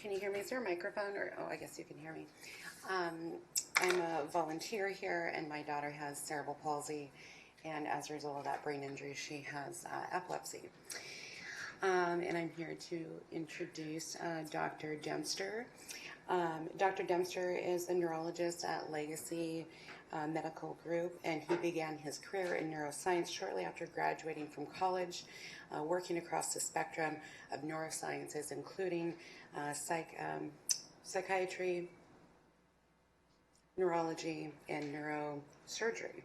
can you hear me? Is there a microphone? Or oh, I guess you can hear me. I'm a volunteer here, and my daughter has cerebral palsy, and as a result of that brain injury, she has epilepsy. And I'm here to introduce Dr. Dempster. Dr. Dempster is a neurologist at Legacy Medical Group, and he began his career in neuroscience shortly after graduating from college, working across the spectrum of neurosciences, including psychiatry, neurology, and neurosurgery.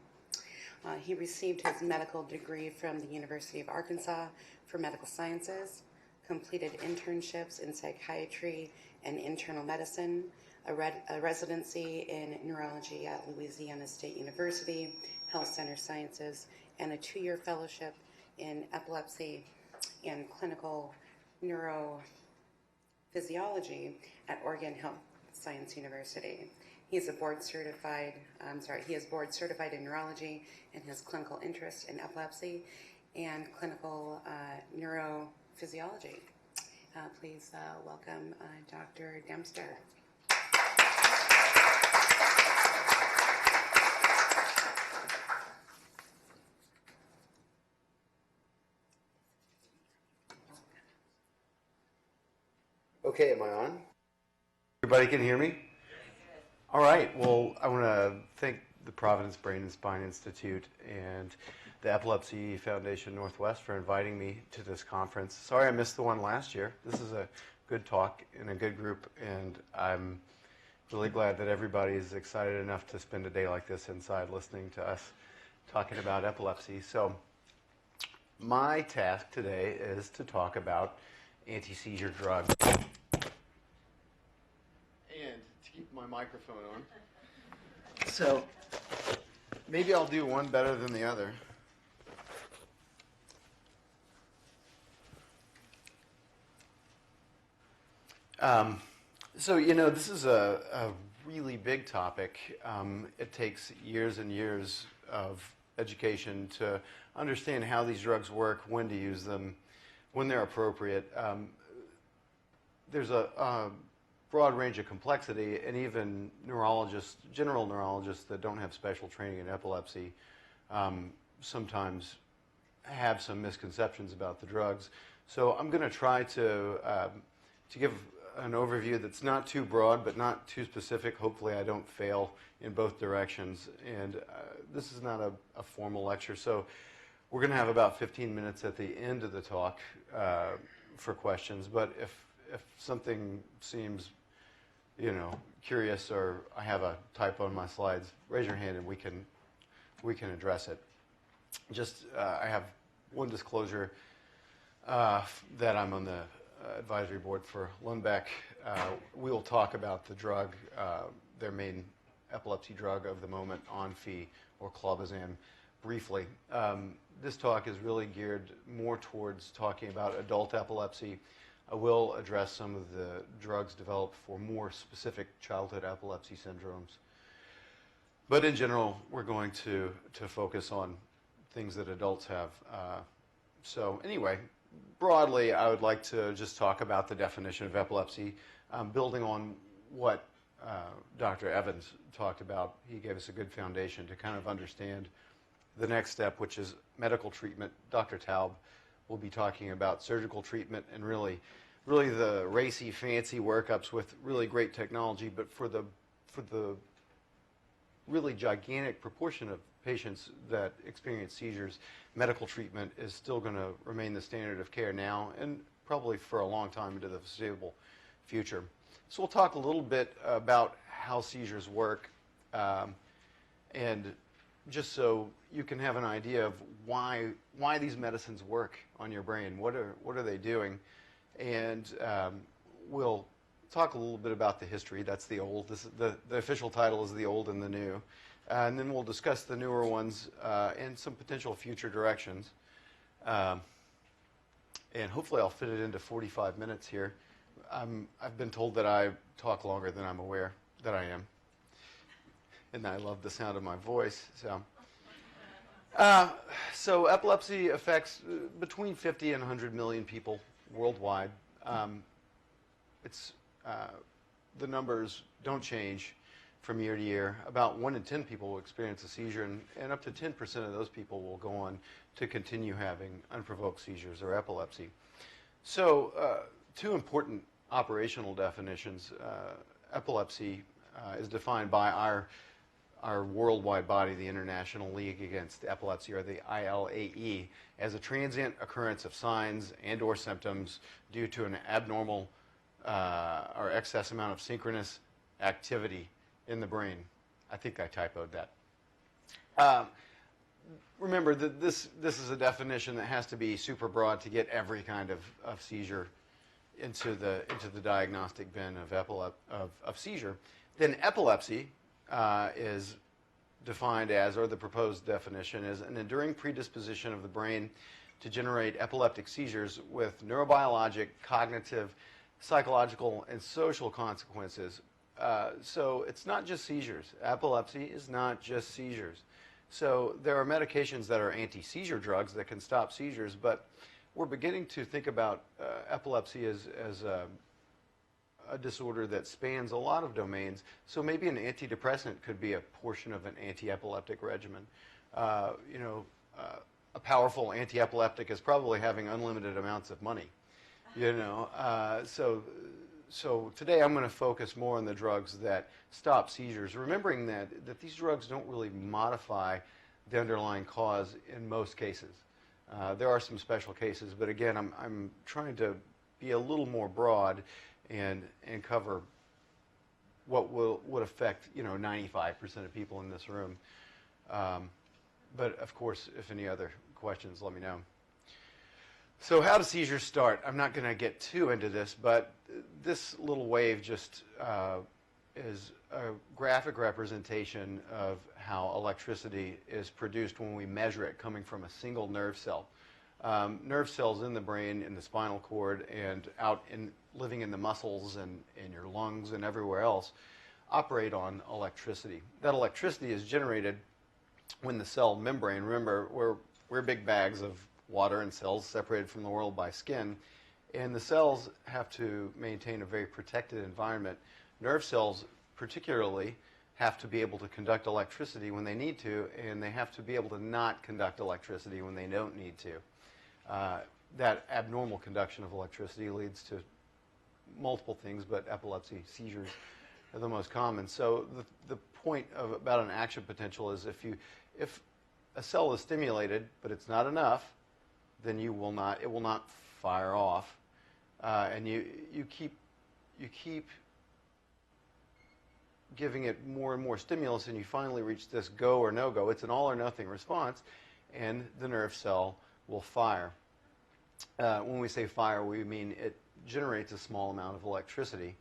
He received his medical degree from the University of Arkansas for medical sciences, completed internships in psychiatry and internal medicine, a residency in neurology at Louisiana State University, Health Center Sciences, and a 2-year fellowship in epilepsy and clinical neurophysiology at Oregon Health Science University. He is board certified in neurology and has clinical interest in epilepsy and clinical neurophysiology. Please welcome Dr. Dempster. Okay, am I on? Everybody can hear me? All right, well, I want to thank the Providence Brain and Spine Institute and the Epilepsy Foundation Northwest for inviting me to this conference. Sorry I missed the one last year. This is a good talk and a good group, and I'm really glad that everybody is excited enough to spend a day like this inside listening to us talking about epilepsy. So my task today is to talk about anti-seizure drugs. And to keep my microphone on. So maybe I'll do one better than the other. So, you know, this is a really big topic. It takes years and years of education to understand how these drugs work, when to use them, when they're appropriate. There's a broad range of complexity, and even neurologists, general neurologists that don't have special training in epilepsy, sometimes have some misconceptions about the drugs. So I'm going to try to give an overview that's not too broad but not too specific. Hopefully I don't fail in both directions. And this is not a formal lecture, so we're going to have about 15 minutes at the end of the talk for questions. But if something seems, you know, curious, or I have a typo in my slides, raise your hand and we can address it. Just I have one disclosure that I'm on the advisory board for Lundbeck. We will talk about the drug, their main epilepsy drug of the moment, Onfi or clobazam, briefly. This talk is really geared more towards talking about adult epilepsy. I will address some of the drugs developed for more specific childhood epilepsy syndromes. But in general, we're going to focus on things that adults have. So anyway, broadly, I would like to just talk about the definition of epilepsy, building on what Dr. Evans talked about. He gave us a good foundation to kind of understand the next step, which is medical treatment. Dr. Taub will be talking about surgical treatment and really the racy, fancy workups with really great technology. But for the really gigantic proportion of patients that experience seizures, medical treatment is still going to remain the standard of care now and probably for a long time into the foreseeable future. So we'll talk a little bit about how seizures work, and just so you can have an idea of why these medicines work on your brain. What are they doing? And we'll talk a little bit about the history. That's the old. The official title is The Old and the New. And then we'll discuss the newer ones and some potential future directions. And hopefully I'll fit it into 45 minutes here. I've been told that I talk longer than I'm aware that I am. And I love the sound of my voice. So epilepsy affects between 50 and 100 million people worldwide. It's the numbers don't change from year to year. About 1 in 10 people will experience a seizure, and up to 10% of those people will go on to continue having unprovoked seizures or epilepsy. So, two important operational definitions. Epilepsy is defined by our worldwide body, the International League Against Epilepsy, or the ILAE, as a transient occurrence of signs and or symptoms due to an abnormal or excess amount of synchronous activity in the brain. I think I typoed that. Remember that this is a definition that has to be super broad to get every kind of seizure into the diagnostic bin of seizure. Then epilepsy is defined as, or the proposed definition is, an enduring predisposition of the brain to generate epileptic seizures with neurobiologic, cognitive, psychological, and social consequences. So it's not just seizures. Epilepsy is not just seizures. So there are medications that are anti-seizure drugs that can stop seizures, but we're beginning to think about epilepsy as a disorder that spans a lot of domains. So maybe an antidepressant could be a portion of an anti-epileptic regimen. A powerful anti-epileptic is probably having unlimited amounts of money. So today I'm going to focus more on the drugs that stop seizures, remembering that these drugs don't really modify the underlying cause in most cases. There are some special cases, but again, I'm trying to be a little more broad and cover what would affect 95% of people in this room. But of course, if any other questions, let me know. So how do seizures start? I'm not going to get too into this, but this little wave just is a graphic representation of how electricity is produced when we measure it coming from a single nerve cell. Nerve cells in the brain, in the spinal cord, and living in the muscles and in your lungs and everywhere else operate on electricity. That electricity is generated when the cell membrane, remember, we're big bags of water and cells separated from the world by skin, and the cells have to maintain a very protected environment. Nerve cells particularly have to be able to conduct electricity when they need to, and they have to be able to not conduct electricity when they don't need to. That abnormal conduction of electricity leads to multiple things, but epilepsy, seizures are the most common. So the point about an action potential is if a cell is stimulated, but it's not enough, then it will not fire off, and you keep giving it more and more stimulus, and you finally reach this go or no go. It's an all or nothing response, and the nerve cell will fire. When we say fire, we mean it generates a small amount of electricity,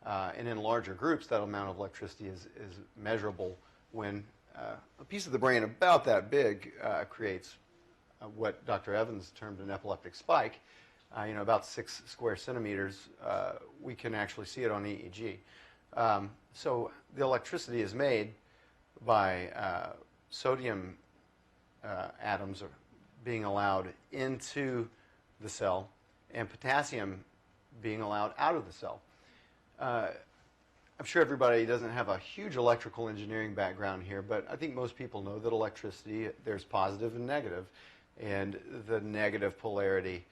and in larger groups, that amount of electricity is measurable when a piece of the brain about that big creates what Dr. Evans termed an epileptic spike, about 6 square centimeters. We can actually see it on EEG. So the electricity is made by sodium atoms being allowed into the cell and potassium being allowed out of the cell. I'm sure everybody doesn't have a huge electrical engineering background here, but I think most people know that electricity, there's positive and negative, and the negative polarity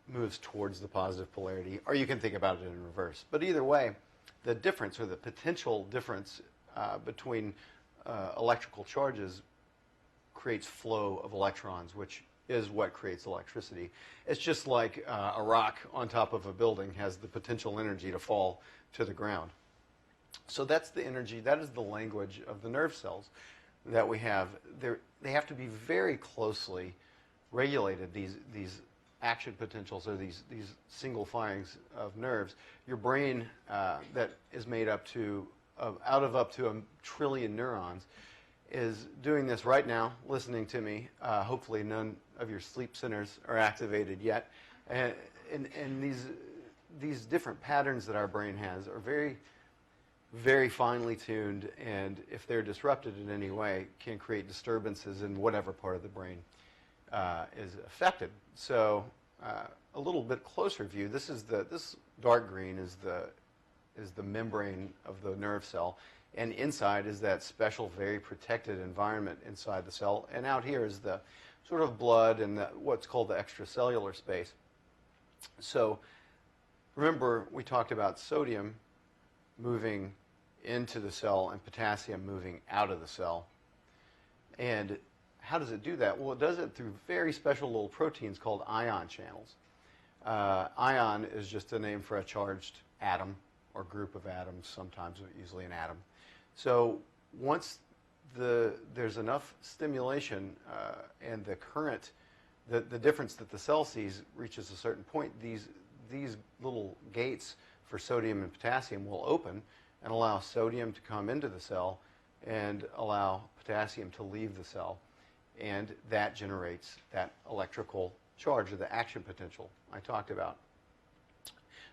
moves towards the positive polarity, or you can think about it in reverse. But either way, the difference, or the potential difference between electrical charges creates flow of electrons, which is what creates electricity. It's just like a rock on top of a building has the potential energy to fall to the ground. So that's the energy, that is the language of the nerve cells that we have. They have to be very closely regulated, these action potentials, or these single firings of nerves. Your brain that is made out of up to 1 trillion neurons is doing this right now, listening to me. Hopefully none of your sleep centers are activated yet. And these different patterns that our brain has are very, very finely tuned, and if they're disrupted in any way, can create disturbances in whatever part of the brain is affected. So a little bit closer view, this dark green is the membrane of the nerve cell, and inside is that special, very protected environment inside the cell, and out here is the sort of blood and what's called the extracellular space. So remember, we talked about sodium moving into the cell and potassium moving out of the cell. And how does it do that? Well, it does it through very special little proteins called ion channels. Ion is just a name for a charged atom or group of atoms, sometimes usually an atom. So once there's enough stimulation and the current, the difference that the cell sees reaches a certain point, these little gates for sodium and potassium will open and allow sodium to come into the cell and allow potassium to leave the cell. And that generates that electrical charge, or the action potential I talked about.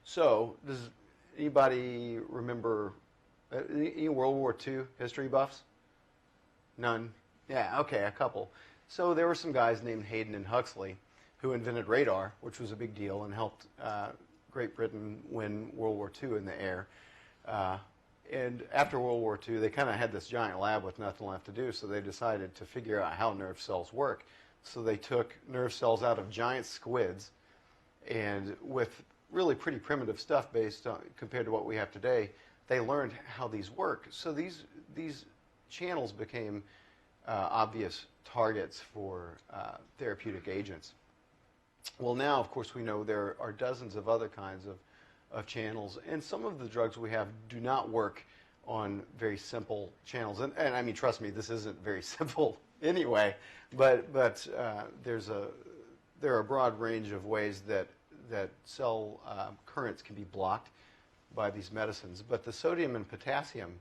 So does anybody remember any World War II history buffs? None? Yeah, okay, a couple. So there were some guys named Hayden and Huxley who invented radar, which was a big deal and helped Great Britain win World War II in the air. And after World War II, they kind of had this giant lab with nothing left to do, so they decided to figure out how nerve cells work. So they took nerve cells out of giant squids, and with really pretty primitive stuff based on, compared to what we have today, they learned how these work. So these channels became obvious targets for therapeutic agents. Well, now, of course, we know there are dozens of other kinds of channels, and some of the drugs we have do not work on very simple channels. And I mean, trust me, this isn't very simple anyway, but there are a broad range of ways that cell currents can be blocked by these medicines. But the sodium and potassium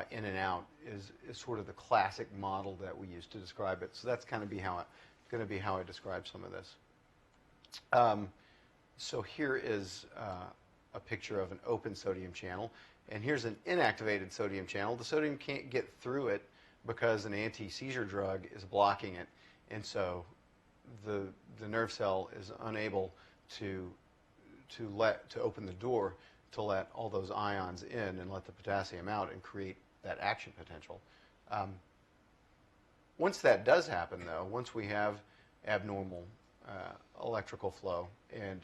in and out is sort of the classic model that we use to describe it. So that's going to be how I describe some of this. So here is a picture of an open sodium channel, and here's an inactivated sodium channel. The sodium can't get through it because an anti-seizure drug is blocking it, and so the nerve cell is unable to open the door to let all those ions in and let the potassium out and create that action potential. Once that does happen, though, once we have abnormal electrical flow and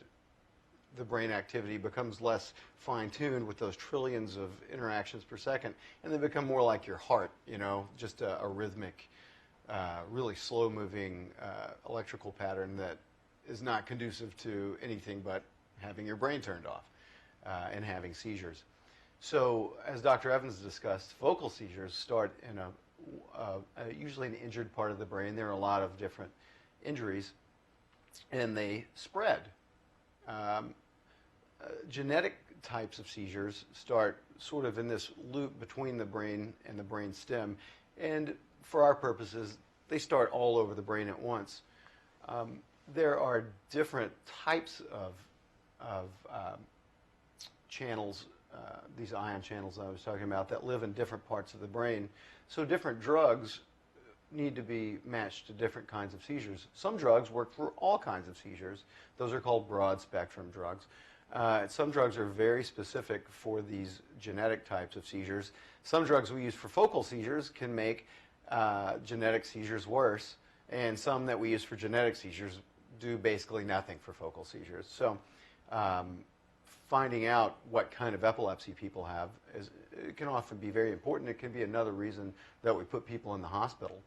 the brain activity becomes less fine-tuned with those trillions of interactions per second, and they become more like your heart, just a rhythmic, really slow-moving electrical pattern that is not conducive to anything but having your brain turned off and having seizures. So, as Dr. Evans discussed, focal seizures start in usually an injured part of the brain. There are a lot of different injuries, and they spread. Genetic types of seizures start sort of in this loop between the brain and the brain stem, and for our purposes, they start all over the brain at once. There are different types of channels, these ion channels I was talking about, that live in different parts of the brain. So different drugs need to be matched to different kinds of seizures. Some drugs work for all kinds of seizures. Those are called broad-spectrum drugs. Some drugs are very specific for these genetic types of seizures. Some drugs we use for focal seizures can make genetic seizures worse, and some that we use for genetic seizures do basically nothing for focal seizures. So finding out what kind of epilepsy people have it can often be very important. It can be another reason that we put people in the hospital.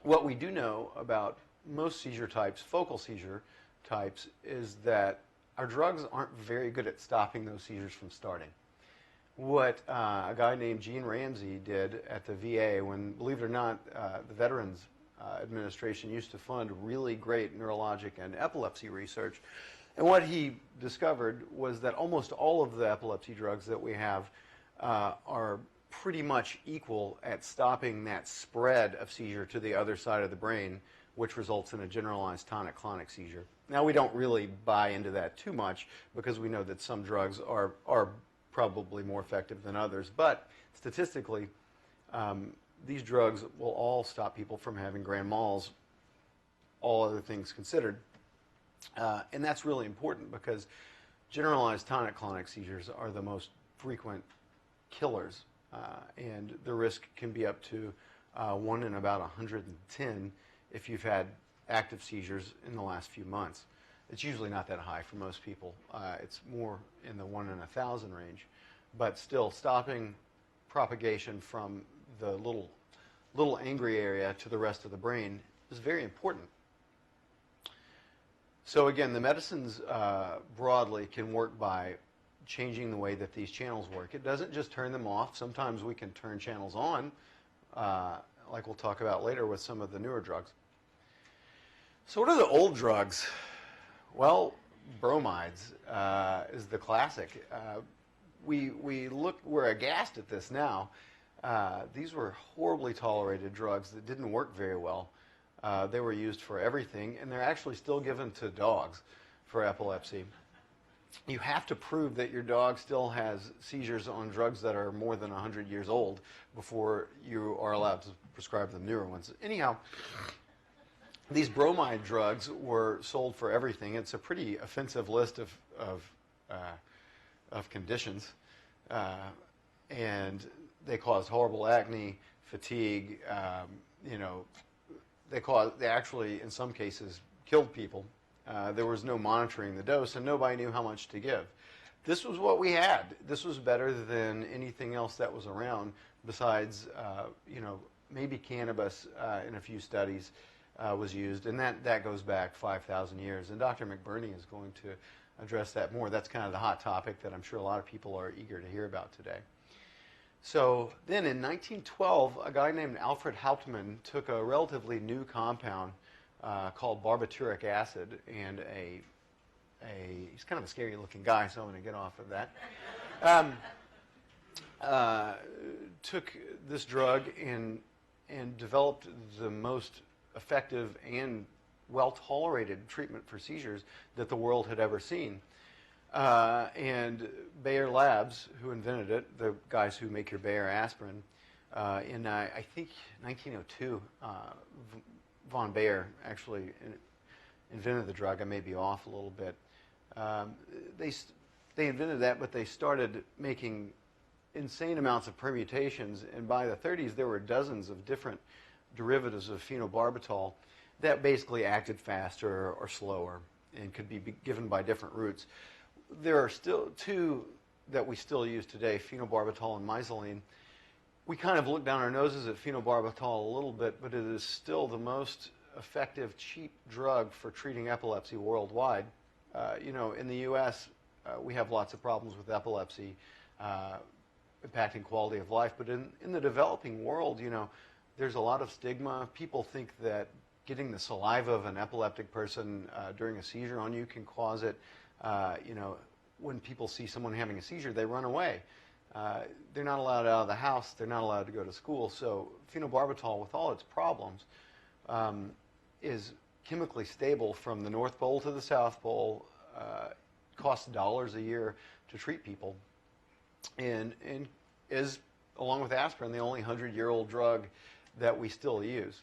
What we do know about most seizure types, focal seizure types, is that our drugs aren't very good at stopping those seizures from starting. What a guy named Gene Ramsey did at the VA when, believe it or not, the Veterans Administration used to fund really great neurologic and epilepsy research. And what he discovered was that almost all of the epilepsy drugs that we have are pretty much equal at stopping that spread of seizure to the other side of the brain, which results in a generalized tonic-clonic seizure. Now, we don't really buy into that too much because we know that some drugs are probably more effective than others, but statistically, these drugs will all stop people from having grand mals, all other things considered. And that's really important because generalized tonic-clonic seizures are the most frequent killers, and the risk can be up to 1 in about 110 if you've had active seizures in the last few months. It's usually not that high for most people. It's more in the 1 in 1,000 range. But still, stopping propagation from the little angry area to the rest of the brain is very important. So again, the medicines broadly can work by changing the way that these channels work. It doesn't just turn them off. Sometimes we can turn channels on, like we'll talk about later with some of the newer drugs. So what are the old drugs? Well, bromides is the classic. We're aghast at this now. These were horribly tolerated drugs that didn't work very well. They were used for everything, and they're actually still given to dogs for epilepsy. You have to prove that your dog still has seizures on drugs that are more than 100 years old before you are allowed to prescribe them newer ones. Anyhow, these bromide drugs were sold for everything. It's a pretty offensive list of conditions, and they caused horrible acne, fatigue. They actually, in some cases, killed people. There was no monitoring the dose, and nobody knew how much to give. This was what we had. This was better than anything else that was around, besides, maybe cannabis in a few studies was used, and that goes back 5,000 years. And Dr. McBurney is going to address that more. That's kind of the hot topic that I'm sure a lot of people are eager to hear about today. So then in 1912, a guy named Alfred Hauptmann took a relatively new compound called barbituric acid, and he's kind of a scary looking guy, so I'm going to get off of that. Took this drug and developed the most effective and well-tolerated treatment for seizures that the world had ever seen. And Bayer Labs, who invented it, the guys who make your Bayer aspirin, in I think 1902, von Bayer actually invented the drug. I may be off a little bit. They invented that, but they started making insane amounts of permutations, and by the 30s there were dozens of different derivatives of phenobarbital that basically acted faster or slower and could be given by different routes. There are still two that we still use today, phenobarbital and misaline. We kind of look down our noses at phenobarbital a little bit, but it is still the most effective, cheap drug for treating epilepsy worldwide. In the U.S., we have lots of problems with epilepsy impacting quality of life, but in the developing world, there's a lot of stigma. People think that getting the saliva of an epileptic person during a seizure on you can cause it. When people see someone having a seizure, they run away. They're not allowed out of the house. They're not allowed to go to school. So phenobarbital, with all its problems, is chemically stable from the North Pole to the South Pole, costs dollars a year to treat people, and is, along with aspirin, the only 100-year-old drug that we still use.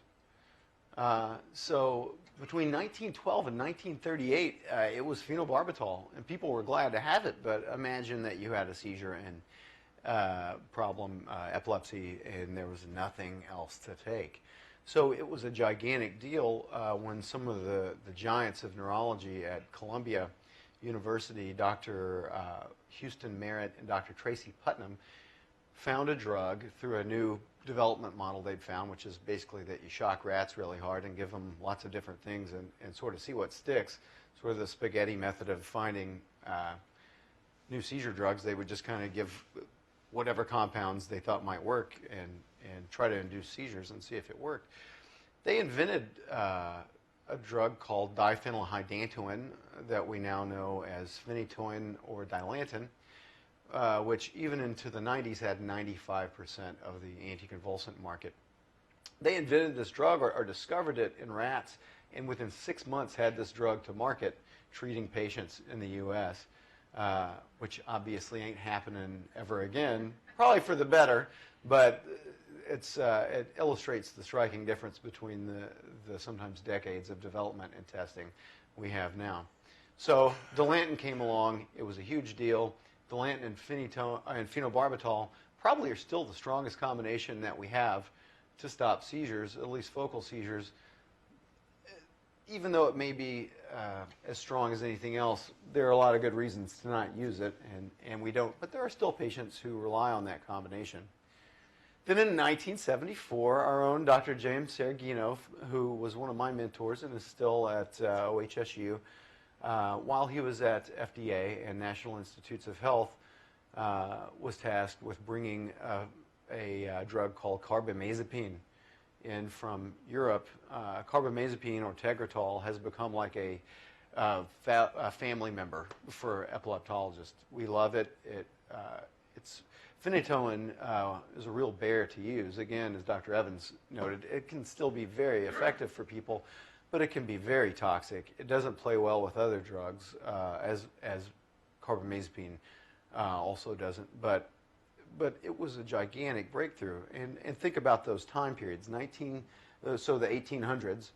So between 1912 and 1938, it was phenobarbital, and people were glad to have it, but imagine that you had a seizure and epilepsy, and there was nothing else to take. So it was a gigantic deal when some of the giants of neurology at Columbia University, Dr. Houston Merritt and Dr. Tracy Putnam, found a drug through a new development model they'd found, which is basically that you shock rats really hard and give them lots of different things and sort of see what sticks. Sort of the spaghetti method of finding new seizure drugs. They would just kind of give whatever compounds they thought might work and try to induce seizures and see if it worked. They invented a drug called diphenylhydantoin that we now know as phenytoin or Dilantin, which even into the 90s had 95% of the anticonvulsant market. They invented this drug or discovered it in rats, and within 6 months had this drug to market treating patients in the U.S., which obviously ain't happening ever again, probably for the better, but it illustrates the striking difference between the sometimes decades of development and testing we have now. So Dilantin came along. It was a huge deal. Dilantin and phenobarbital probably are still the strongest combination that we have to stop seizures, at least focal seizures. Even though it may be as strong as anything else, there are a lot of good reasons to not use it, and we don't. But there are still patients who rely on that combination. Then in 1974, our own Dr. James Sergino, who was one of my mentors and is still at OHSU, while he was at FDA and National Institutes of Health, was tasked with bringing a drug called carbamazepine in from Europe. Carbamazepine or Tegretol has become like a family member for epileptologists. We love it. It's phenytoin is a real bear to use. Again, as Dr. Evans noted, it can still be very effective for people, but it can be very toxic. It doesn't play well with other drugs, as carbamazepine also doesn't. But it was a gigantic breakthrough. And think about those time periods. So the 1800s,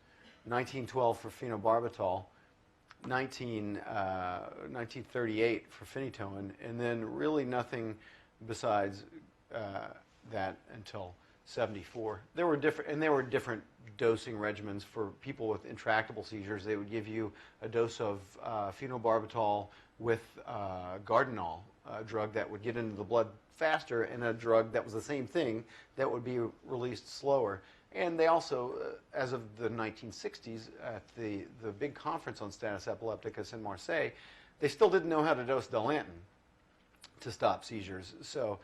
1912 for phenobarbital, 1938 for phenytoin, and then really nothing besides that until 74. There were different dosing regimens for people with intractable seizures. They would give you a dose of phenobarbital with Gardinal, a drug that would get into the blood faster, and a drug that was the same thing that would be released slower. And they also, as of the 1960s, at the big conference on status epilepticus in Marseille, they still didn't know how to dose Dilantin to stop seizures. So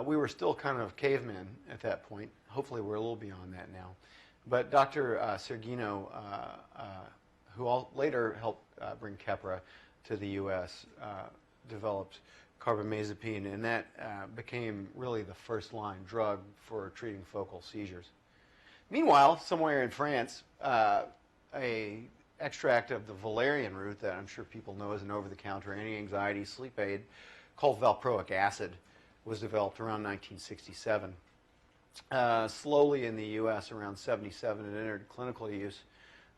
we were still kind of cavemen at that point. Hopefully we're a little beyond that now. But Dr. Sergino, who later helped bring Keppra to the U.S., developed carbamazepine, and that became really the first-line drug for treating focal seizures. Meanwhile, somewhere in France, a extract of the valerian root that I'm sure people know as an over-the-counter anti-anxiety sleep aid called valproic acid was developed around 1967. Slowly in the U.S. around 77 it entered clinical use.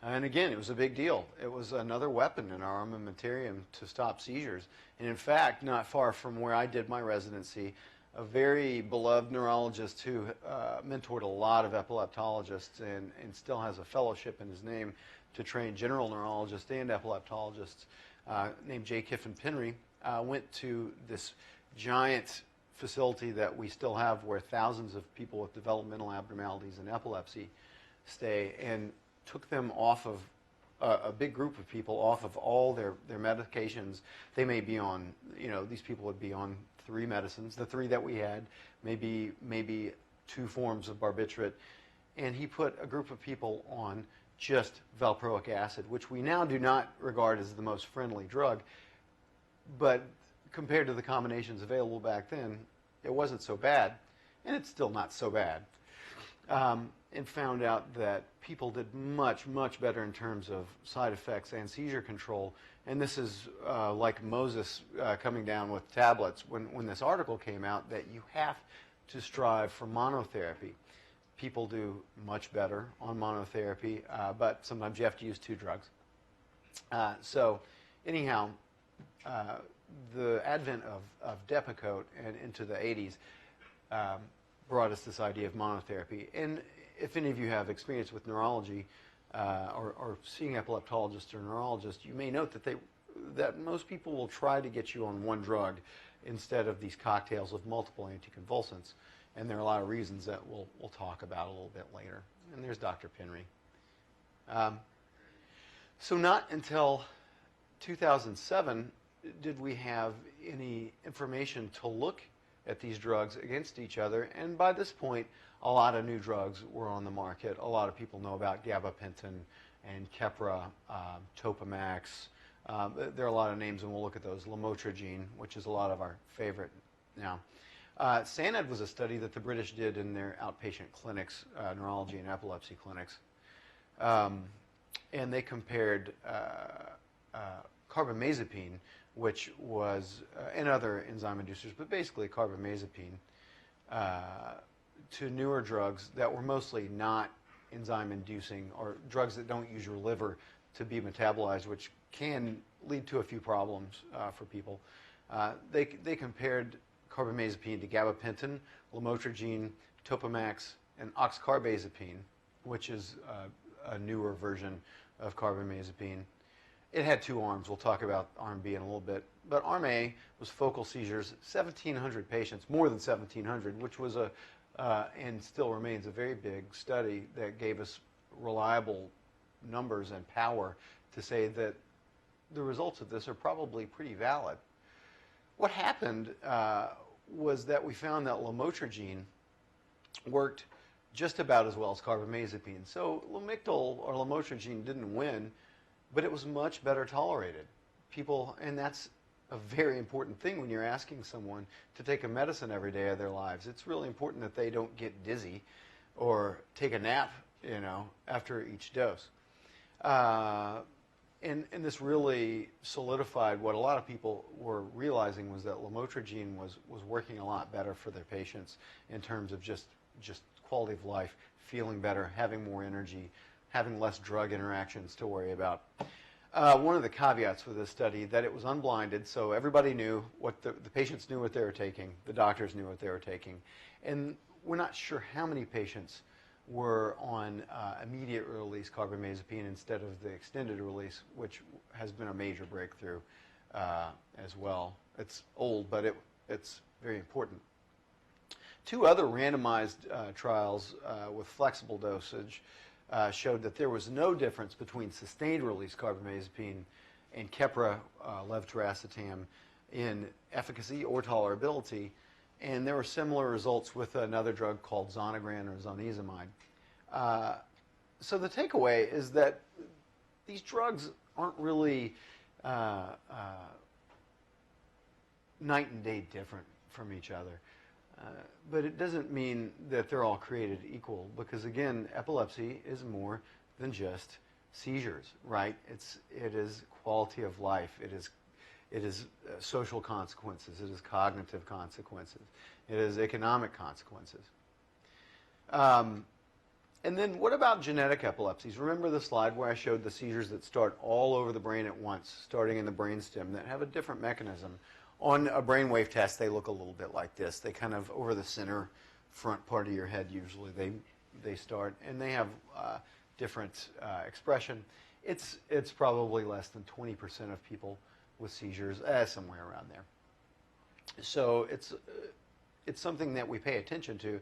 And again, it was a big deal. It was another weapon in our armamentarium to stop seizures. And in fact, not far from where I did my residency, a very beloved neurologist who mentored a lot of epileptologists and still has a fellowship in his name to train general neurologists and epileptologists, named J. Kiffin Penry, went to this giant facility that we still have where thousands of people with developmental abnormalities and epilepsy stay, and took them off of a big group of people off of all their medications. They may be on, these people would be on 3 medicines, the 3 that we had, maybe 2 forms of barbiturate, and he put a group of people on just valproic acid, which we now do not regard as the most friendly drug, but compared to the combinations available back then, it wasn't so bad, and it's still not so bad. And found out that people did much, much better in terms of side effects and seizure control. And this is like Moses coming down with tablets when this article came out, that you have to strive for monotherapy. People do much better on monotherapy, but sometimes you have to use 2 drugs. So anyhow, the advent of Depakote and into the 80s brought us this idea of monotherapy. And if any of you have experience with neurology or seeing epileptologists or neurologists, you may note that most people will try to get you on one drug instead of these cocktails of multiple anticonvulsants. And there are a lot of reasons that we'll talk about a little bit later. And there's Dr. Penry. So not until 2007 did we have any information to look at these drugs against each other. And by this point, a lot of new drugs were on the market. A lot of people know about gabapentin and Keppra, Topamax. There are a lot of names, and we'll look at those. Lamotrigine, which is a lot of our favorite now. SANED was a study that the British did in their outpatient clinics, neurology and epilepsy clinics. And they compared carbamazepine, which was, and other enzyme inducers, but basically carbamazepine, to newer drugs that were mostly not enzyme inducing, or drugs that don't use your liver to be metabolized, which can lead to a few problems for people. They compared carbamazepine to gabapentin, lamotrigine, Topamax, and oxcarbazepine, which is a newer version of carbamazepine. It had two arms. We'll talk about Arm B in a little bit. But Arm A was focal seizures, 1,700 patients, more than 1,700, which was and still remains a very big study that gave us reliable numbers and power to say that the results of this are probably pretty valid. What happened was that we found that lamotrigine worked just about as well as carbamazepine. So Lamictal or lamotrigine didn't win, but it was much better tolerated. People, and that's a very important thing when you're asking someone to take a medicine every day of their lives. It's really important that they don't get dizzy or take a nap, after each dose. And this really solidified what a lot of people were realizing was that lamotrigine was working a lot better for their patients in terms of just quality of life, feeling better, having more energy, having less drug interactions to worry about. One of the caveats with this study that it was unblinded, so everybody knew what the patients knew what they were taking, the doctors knew what they were taking, and we're not sure how many patients were on immediate release carbamazepine instead of the extended release, which has been a major breakthrough as well. It's old, but it's very important. Two other randomized trials with flexible dosage showed that there was no difference between sustained release carbamazepine and Keppra levetiracetam in efficacy or tolerability, and there were similar results with another drug called Zonegran or zonisamide. So the takeaway is that these drugs aren't really night and day different from each other. But it doesn't mean that they're all created equal, because again, epilepsy is more than just seizures, right? It is quality of life. It is social consequences. It is cognitive consequences. It is economic consequences. And then what about genetic epilepsies? Remember the slide where I showed the seizures that start all over the brain at once, starting in the brainstem, that have a different mechanism? On a brainwave test, they look a little bit like this. They kind of over the center front part of your head usually they start, and they have different expression. It's probably less than 20% of people with seizures, somewhere around there. So it's something that we pay attention to.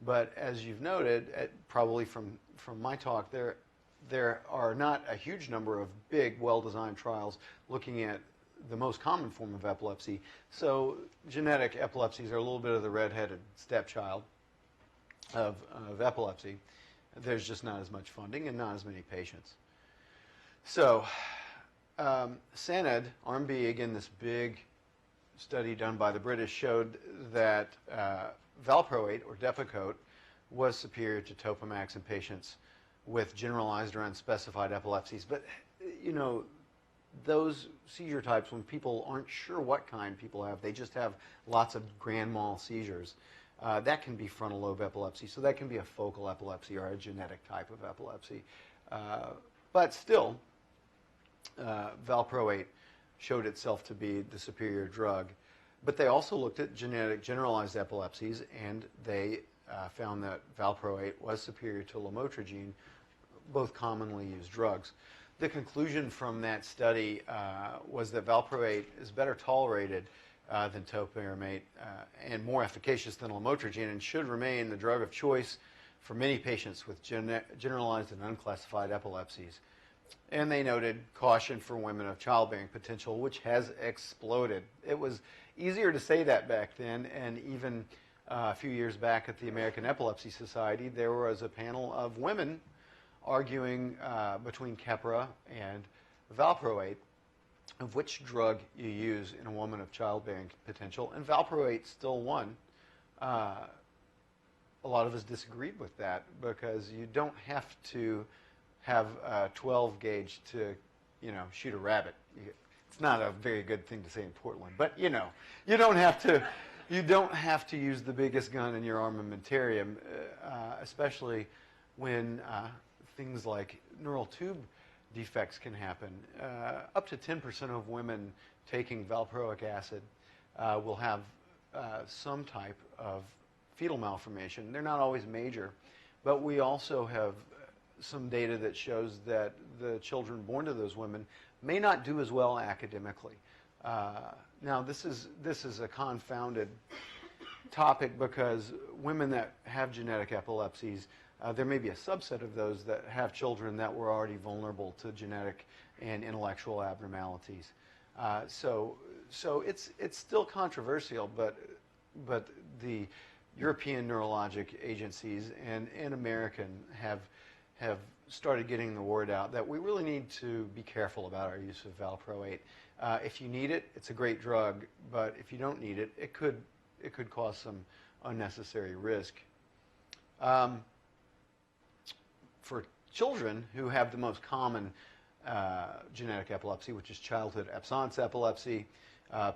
But as you've noted, probably from my talk, there are not a huge number of big, well-designed trials looking at the most common form of epilepsy. So genetic epilepsies are a little bit of the redheaded stepchild of epilepsy. There's just not as much funding and not as many patients. So SANED, Arm B, again, this big study done by the British showed that valproate or Depakote was superior to Topamax in patients with generalized or unspecified epilepsies. But, those seizure types, when people aren't sure what kind people have, they just have lots of grand mal seizures. That can be frontal lobe epilepsy, so that can be a focal epilepsy or a genetic type of epilepsy. But still, valproate showed itself to be the superior drug. But they also looked at genetic generalized epilepsies, and they found that valproate was superior to lamotrigine, both commonly used drugs. The conclusion from that study was that valproate is better tolerated than topiramate and more efficacious than lamotrigine, and should remain the drug of choice for many patients with generalized and unclassified epilepsies. And they noted caution for women of childbearing potential, which has exploded. It was easier to say that back then, and even a few years back at the American Epilepsy Society, there was a panel of women arguing between Keppra and valproate of which drug you use in a woman of childbearing potential, and valproate still won. A lot of us disagreed with that because you don't have to have a 12 gauge to, shoot a rabbit. It's not a very good thing to say in Portland, but you don't have to use the biggest gun in your armamentarium, especially when things like neural tube defects can happen. Up to 10% of women taking valproic acid will have some type of fetal malformation. They're not always major, but we also have some data that shows that the children born to those women may not do as well academically. Now, this is a confounded topic because women that have genetic epilepsies, there may be a subset of those that have children that were already vulnerable to genetic and intellectual abnormalities. So it's still controversial, but the European neurologic agencies and American have started getting the word out that we really need to be careful about our use of valproate. If you need it, it's a great drug, but if you don't need it, it could cause some unnecessary risk. For children who have the most common genetic epilepsy, which is childhood absence epilepsy,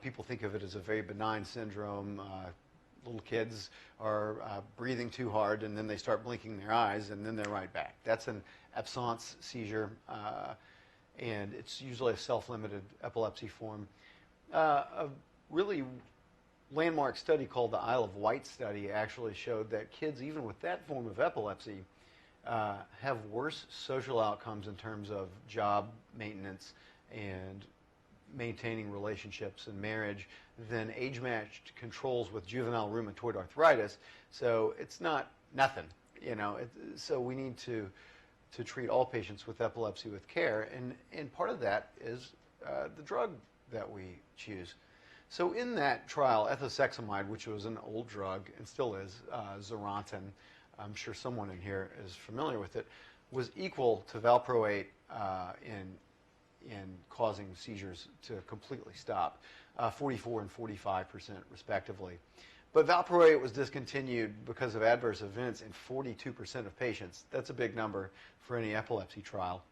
people think of it as a very benign syndrome. Little kids are breathing too hard, and then they start blinking their eyes, and then they're right back. That's an absence seizure, and it's usually a self-limited epilepsy form. A really landmark study called the Isle of Wight study actually showed that kids, even with that form of epilepsy, have worse social outcomes in terms of job maintenance and maintaining relationships and marriage than age-matched controls with juvenile rheumatoid arthritis. So it's not nothing, you know. So we need to treat all patients with epilepsy with care, and part of that is the drug that we choose. So in that trial, ethosuximide, which was an old drug and still is, Xarelto, I'm sure someone in here is familiar with it, was equal to valproate in causing seizures to completely stop, 44 and 45% respectively. But valproate was discontinued because of adverse events in 42% of patients. That's a big number for any epilepsy trial,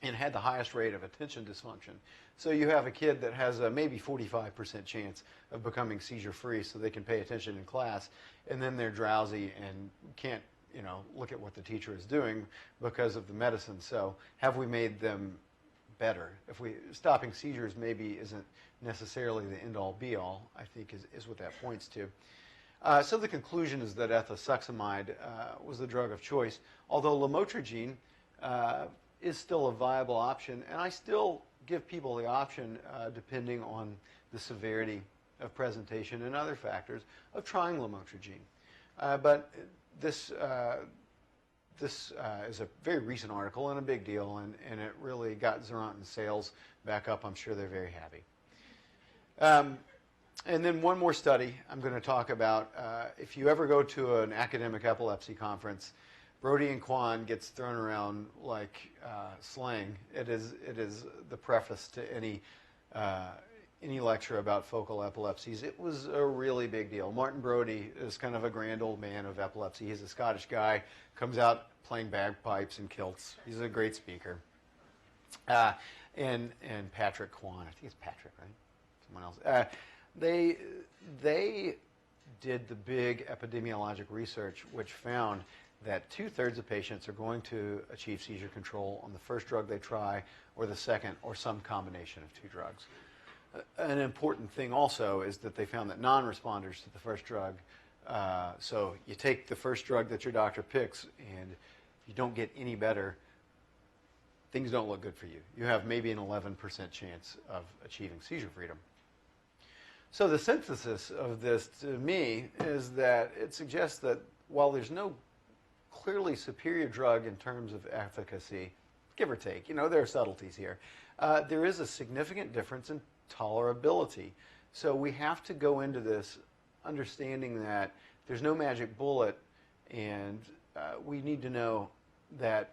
and had the highest rate of attention dysfunction. So you have a kid that has a maybe 45% chance of becoming seizure-free so they can pay attention in class, and then they're drowsy and can't, you know, look at what the teacher is doing because of the medicine. So have we made them better? Stopping seizures maybe isn't necessarily the end-all be-all, I think is what that points to. So the conclusion is that ethosuximide was the drug of choice, although lamotrigine is still a viable option, and I still give people the option, depending on the severity of presentation and other factors, of trying lamotrigine. But this is a very recent article and a big deal, and it really got Xarelto's sales back up. I'm sure they're very happy. And then one more study I'm going to talk about. If you ever go to an academic epilepsy conference, Brody and Kwan gets thrown around like slang. It is the preface to any lecture about focal epilepsies. It was a really big deal. Martin Brody is kind of a grand old man of epilepsy. He's a Scottish guy, comes out playing bagpipes and kilts. He's a great speaker. And Patrick Kwan, I think it's Patrick, right? Someone else. They did the big epidemiologic research, which found that 2/3 of patients are going to achieve seizure control on the first drug they try, or the second, or some combination of two drugs. An important thing also is that they found that non-responders to the first drug, so you take the first drug that your doctor picks and you don't get any better, things don't look good for you. You have maybe an 11% chance of achieving seizure freedom. So the synthesis of this to me is that it suggests that while there's no clearly superior drug in terms of efficacy, give or take, you know, there are subtleties here, there is a significant difference in tolerability. So we have to go into this understanding that there's no magic bullet, and we need to know that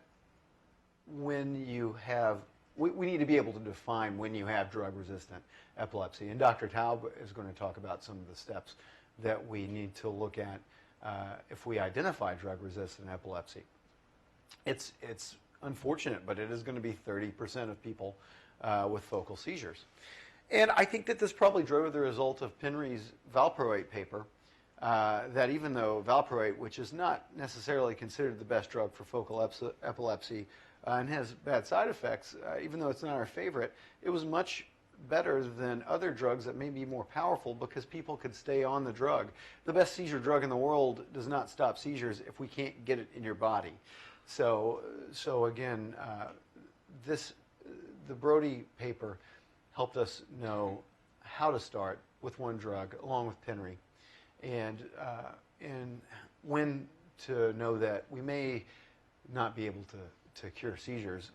when you have, we need to be able to define when you have drug-resistant epilepsy. And Dr. Taub is going to talk about some of the steps that we need to look at if we identify drug-resistant epilepsy. It's unfortunate, but it is going to be 30% of people with focal seizures. And I think that this probably drove the result of Penry's valproate paper, that even though valproate, which is not necessarily considered the best drug for focal epilepsy, and has bad side effects, even though it's not our favorite, it was much better than other drugs that may be more powerful because people could stay on the drug. The best seizure drug in the world does not stop seizures if we can't get it in your body. So again, the Brody paper helped us know how to start with one drug along with Penry, and when to know that we may not be able to cure seizures.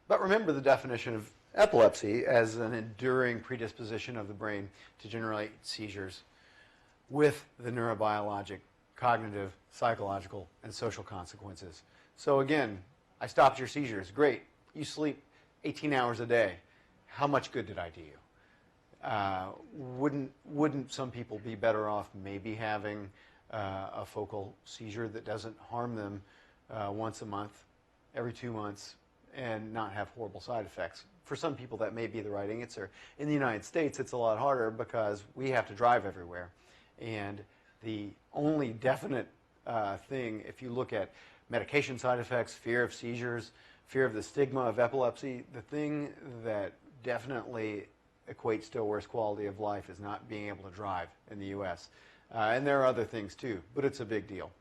But remember the definition of epilepsy as an enduring predisposition of the brain to generate seizures with the neurobiologic, cognitive, psychological, and social consequences. So again, I stopped your seizures. Great. You sleep 18 hours a day. How much good did I do you? Wouldn't some people be better off maybe having a focal seizure that doesn't harm them once a month, every 2 months, and not have horrible side effects? For some people, that may be the right answer. In the United States, it's a lot harder because we have to drive everywhere. And the only definite thing, if you look at medication side effects, fear of seizures, fear of the stigma of epilepsy, the thing that definitely equates to a worse quality of life is not being able to drive in the U.S. And there are other things too, but it's a big deal.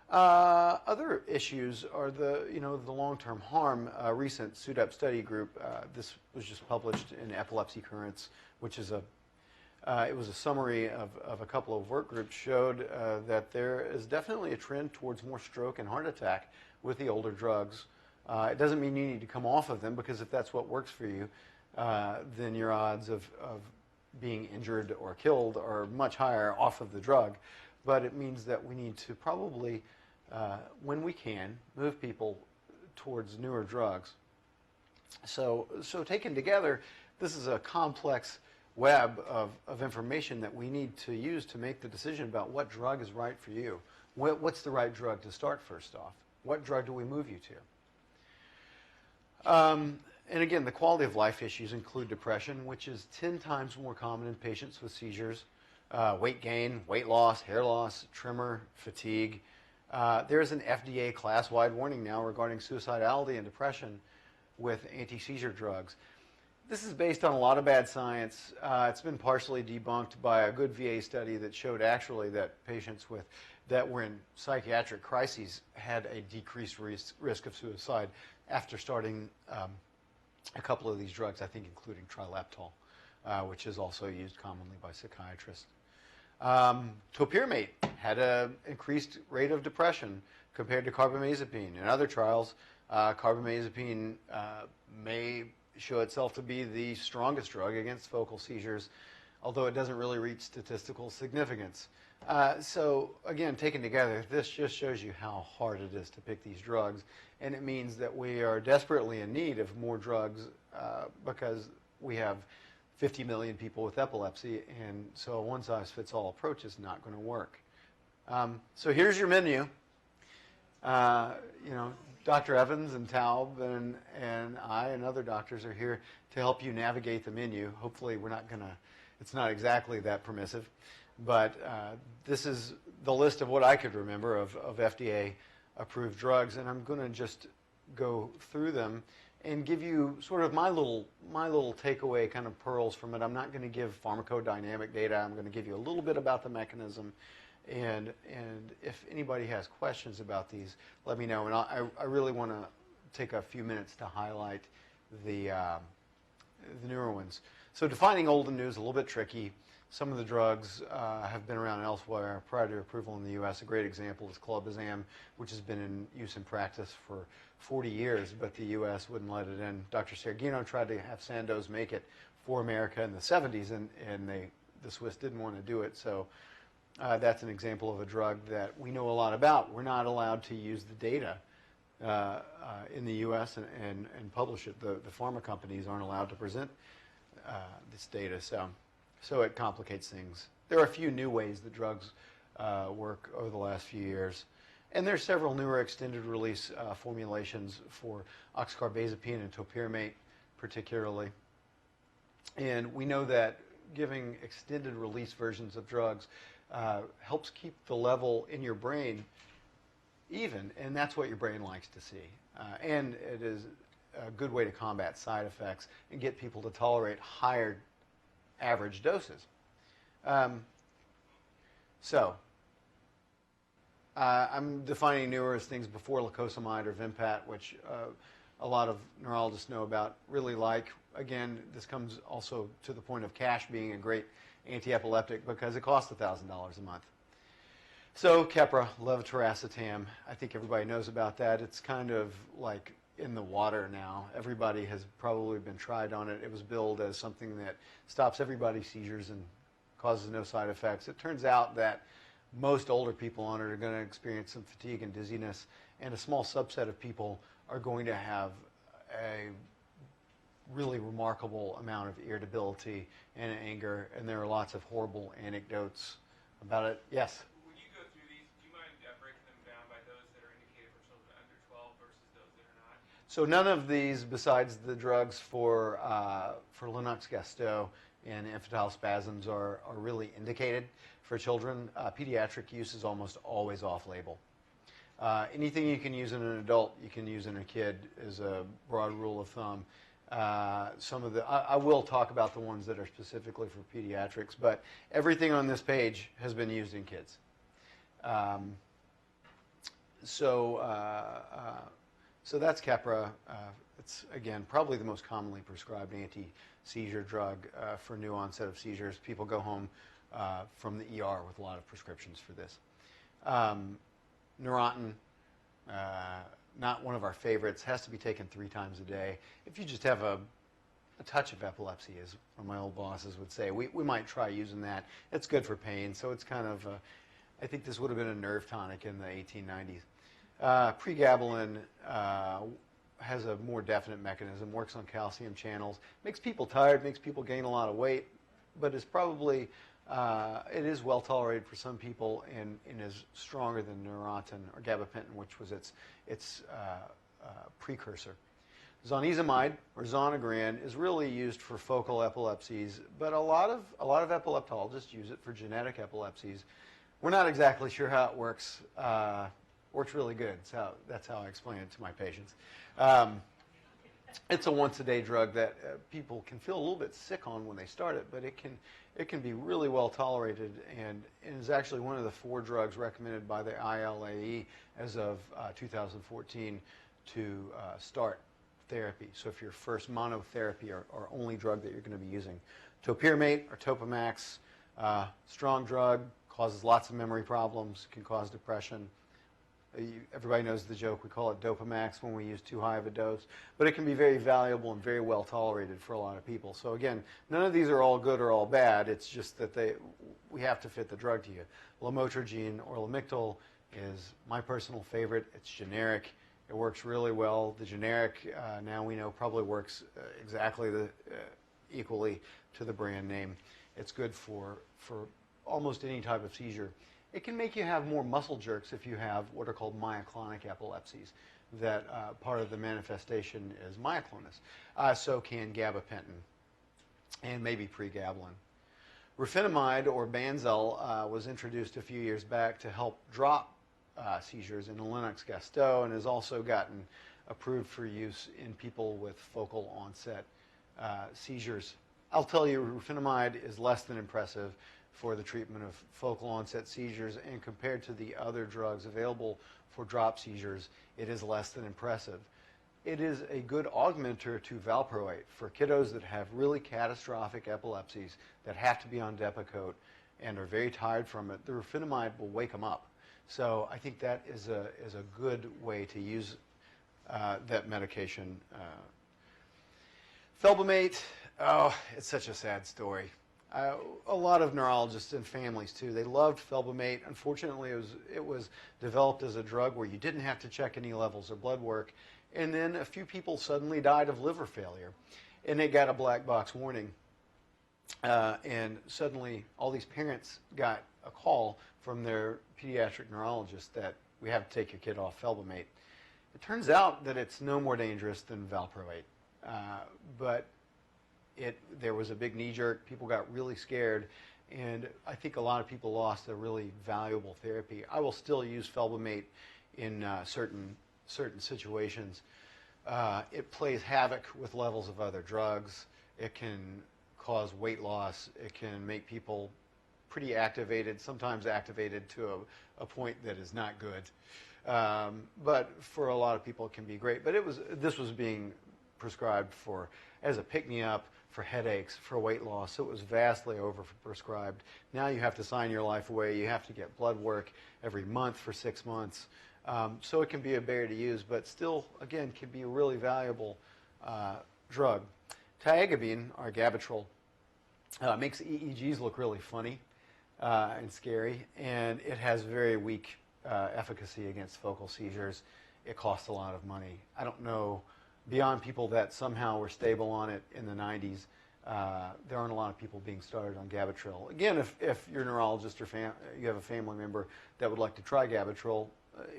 Other issues are the long-term harm. A recent SUDEP study group, this was just published in Epilepsy Currents, which is it was a summary of a couple of work groups, showed that there is definitely a trend towards more stroke and heart attack with the older drugs. It doesn't mean you need to come off of them, because if that's what works for you, then your odds of being injured or killed are much higher off of the drug. But it means that we need to probably, when we can, move people towards newer drugs. So taken together, this is a complex web of information that we need to use to make the decision about what drug is right for you. What's the right drug to start first off? What drug do we move you to? And again, the quality of life issues include depression, which is 10 times more common in patients with seizures, weight gain, weight loss, hair loss, tremor, fatigue. There's an FDA class-wide warning now regarding suicidality and depression with anti-seizure drugs. This is based on a lot of bad science. It's been partially debunked by a good VA study that showed actually that patients that were in psychiatric crises had a decreased risk of suicide after starting a couple of these drugs, I think including trileptal, which is also used commonly by psychiatrists. Topiramate had an increased rate of depression compared to carbamazepine. In other trials, carbamazepine may show itself to be the strongest drug against focal seizures, although it doesn't really reach statistical significance. So again, taken together, this just shows you how hard it is to pick these drugs, and it means that we are desperately in need of more drugs because we have 50 million people with epilepsy, and so a one-size-fits-all approach is not going to work. So here's your menu. Dr. Evans and Taub and I and other doctors are here to help you navigate the menu. Hopefully it's not exactly that permissive, but this is the list of what I could remember of FDA-approved drugs, and I'm going to just go through them and give you sort of my little takeaway kind of pearls from it. I'm not going to give pharmacodynamic data. I'm going to give you a little bit about the mechanism, and if anybody has questions about these, let me know. And I really want to take a few minutes to highlight the newer ones. So defining old and new is a little bit tricky. Some of the drugs have been around elsewhere prior to approval in the U.S. A great example is clobazam, which has been in use in practice for 40 years, but the U.S. wouldn't let it in. Dr. Sergino tried to have Sandoz make it for America in the 70s, and the Swiss didn't want to do it. So that's an example of a drug that we know a lot about. We're not allowed to use the data in the U.S. and publish it. The pharma companies aren't allowed to present this data, so it complicates things. There are a few new ways that drugs work over the last few years. And there's several newer extended-release formulations for oxcarbazepine and topiramate particularly. And we know that giving extended-release versions of drugs helps keep the level in your brain even, and that's what your brain likes to see. And it is a good way to combat side effects and get people to tolerate higher average doses. I'm defining newer as things before lacosamide or Vimpat, which a lot of neurologists know about, really like. Again, this comes also to the point of cash being a great anti-epileptic because it costs $1,000 a month. So Keppra, levetiracetam, I think everybody knows about that. It's kind of like in the water now. Everybody has probably been tried on it. It was billed as something that stops everybody's seizures and causes no side effects. It turns out that most older people on it are going to experience some fatigue and dizziness, and a small subset of people are going to have a really remarkable amount of irritability and anger, and there are lots of horrible anecdotes about it. Yes? When you go through these, do you mind breaking them down by those that are indicated for children under 12 versus those that are not? So none of these, besides the drugs for Lennox-Gastaut and infantile spasms, are really indicated for children. Pediatric use is almost always off-label. Anything you can use in an adult, you can use in a kid, is a broad rule of thumb. I will talk about the ones that are specifically for pediatrics, but everything on this page has been used in kids. So that's Keppra. It's, again, probably the most commonly prescribed anti-seizure drug for new onset of seizures. People go home from the ER with a lot of prescriptions for this. Neurontin, not one of our favorites, has to be taken 3 times a day. If you just have a touch of epilepsy, as one of my old bosses would say, we might try using that. It's good for pain, so it's kind of, I think this would have been a nerve tonic in the 1890s. Pregabalin has a more definite mechanism, works on calcium channels, makes people tired, makes people gain a lot of weight, but is probably, it is well tolerated for some people and is stronger than Neurontin or gabapentin, which was its precursor. Zonezumide, or Zonegran, is really used for focal epilepsies, but a lot of epileptologists use it for genetic epilepsies. We're not exactly sure how it works. Works really good. That's how I explain it to my patients. It's a once-a-day drug that people can feel a little bit sick on when they start it, but it can be really well tolerated, and is actually one of the 4 drugs recommended by the ILAE as of 2014 to start therapy. So if your first monotherapy or only drug that you're going to be using. Topiramate or Topamax, strong drug, causes lots of memory problems, can cause depression. Everybody knows the joke, we call it Dopamax when we use too high of a dose, but it can be very valuable and very well tolerated for a lot of people. So again, none of these are all good or all bad, it's just that we have to fit the drug to you. Lamotrigine or Lamictal is my personal favorite. It's generic, it works really well. The generic, now we know, probably works exactly equally to the brand name. It's good for almost any type of seizure. It can make you have more muscle jerks if you have what are called myoclonic epilepsies, that part of the manifestation is myoclonus. So can gabapentin and maybe pregabalin. Rufinamide or Banzel was introduced a few years back to help drop seizures in Lennox-Gastaut, and has also gotten approved for use in people with focal onset seizures. I'll tell you, rufinamide is less than impressive for the treatment of focal onset seizures, and compared to the other drugs available for drop seizures, it is less than impressive. It is a good augmenter to valproate for kiddos that have really catastrophic epilepsies that have to be on Depakote and are very tired from it. The rufinamide will wake them up. So I think that is a good way to use that medication. Felbamate, oh, it's such a sad story. A lot of neurologists and families too, they loved Felbamate. Unfortunately, it was developed as a drug where you didn't have to check any levels or blood work, and then a few people suddenly died of liver failure, and they got a black box warning. And suddenly all these parents got a call from their pediatric neurologist that we have to take your kid off Felbamate. It turns out that it's no more dangerous than valproate, but there was a big knee jerk. People got really scared, and I think a lot of people lost a really valuable therapy. I will still use Felbamate in certain situations. It plays havoc with levels of other drugs. It can cause weight loss. It can make people pretty activated, sometimes activated to a point that is not good. But for a lot of people, it can be great. But this was being prescribed as a pick-me-up, for headaches, for weight loss. So it was vastly overprescribed. Now you have to sign your life away. You have to get blood work every month for 6 months. So it can be a barrier to use, but still, again, can be a really valuable drug. Tiagabine, or Gabatril, makes EEGs look really funny and scary, and it has very weak efficacy against focal seizures. It costs a lot of money. I don't know, beyond people that somehow were stable on it in the 90s, there aren't a lot of people being started on Gabatril. Again, if you're a neurologist or you have a family member that would like to try Gabatril,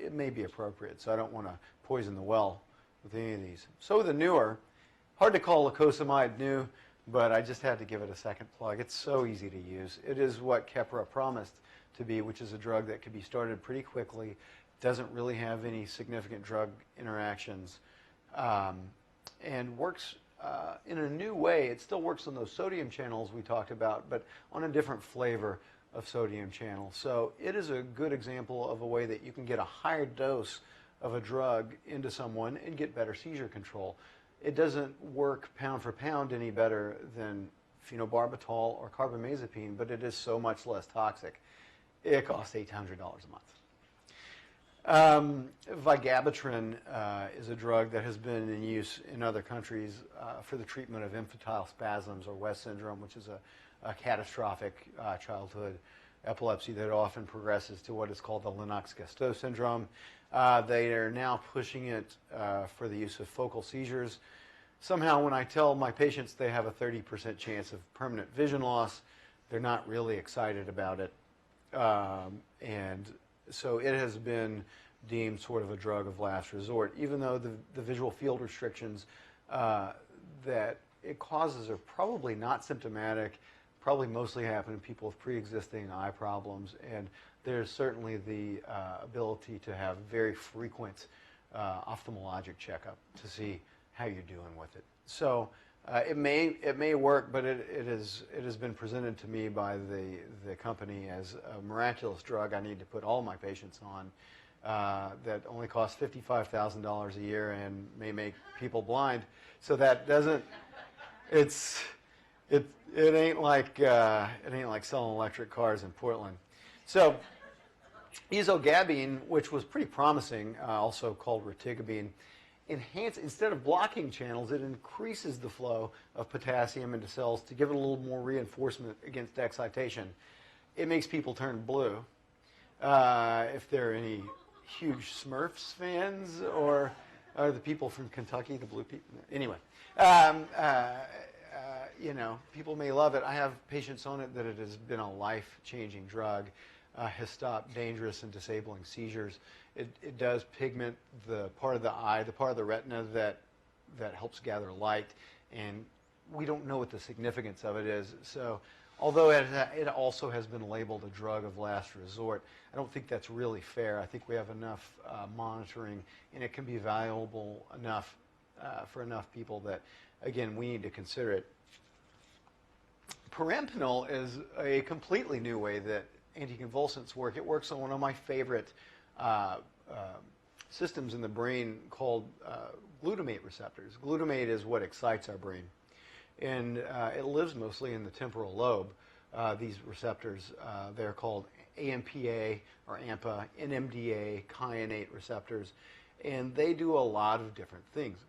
it may be appropriate. So I don't want to poison the well with any of these. So the newer, hard to call lacosamide new, but I just had to give it a second plug. It's so easy to use. It is what Keppra promised to be, which is a drug that can be started pretty quickly, doesn't really have any significant drug interactions, and works in a new way. It still works on those sodium channels we talked about, but on a different flavor of sodium channel. So it is a good example of a way that you can get a higher dose of a drug into someone and get better seizure control. It doesn't work pound for pound any better than phenobarbital or carbamazepine, but it is so much less toxic. It costs $800 a month. Vigabatrin is a drug that has been in use in other countries for the treatment of infantile spasms, or West syndrome, which is a catastrophic childhood epilepsy that often progresses to what is called the Lennox-Gastaut syndrome. They are now pushing it for the use of focal seizures. Somehow, when I tell my patients they have a 30% chance of permanent vision loss, they're not really excited about it. And so it has been deemed sort of a drug of last resort, even though the visual field restrictions that it causes are probably not symptomatic, probably mostly happen in people with pre-existing eye problems, and there's certainly the ability to have very frequent ophthalmologic checkup to see how you're doing with it. So it may work, but it has been presented to me by the company as a miraculous drug I need to put all my patients on, that only costs $55,000 a year and may make people blind. So that doesn't. It ain't like selling electric cars in Portland. So ezogabine, which was pretty promising, also called retigabine, instead of blocking channels, it increases the flow of potassium into cells to give it a little more reinforcement against excitation. It makes people turn blue. If there are any huge Smurfs fans, or the people from Kentucky, the blue people. Anyway, people may love it. I have patients on it that it has been a life-changing drug. Has stopped dangerous and disabling seizures. It does pigment the part of the eye, the part of the retina that helps gather light, and we don't know what the significance of it is. So although it also has been labeled a drug of last resort, I don't think that's really fair. I think we have enough monitoring, and it can be valuable enough for enough people that, again, we need to consider it. Perampanel is a completely new way that anticonvulsants work. It works on one of my favorite systems in the brain called glutamate receptors. Glutamate is what excites our brain, and it lives mostly in the temporal lobe. These receptors, they're called AMPA or AMPA, NMDA, kyanate receptors, and they do a lot of different things,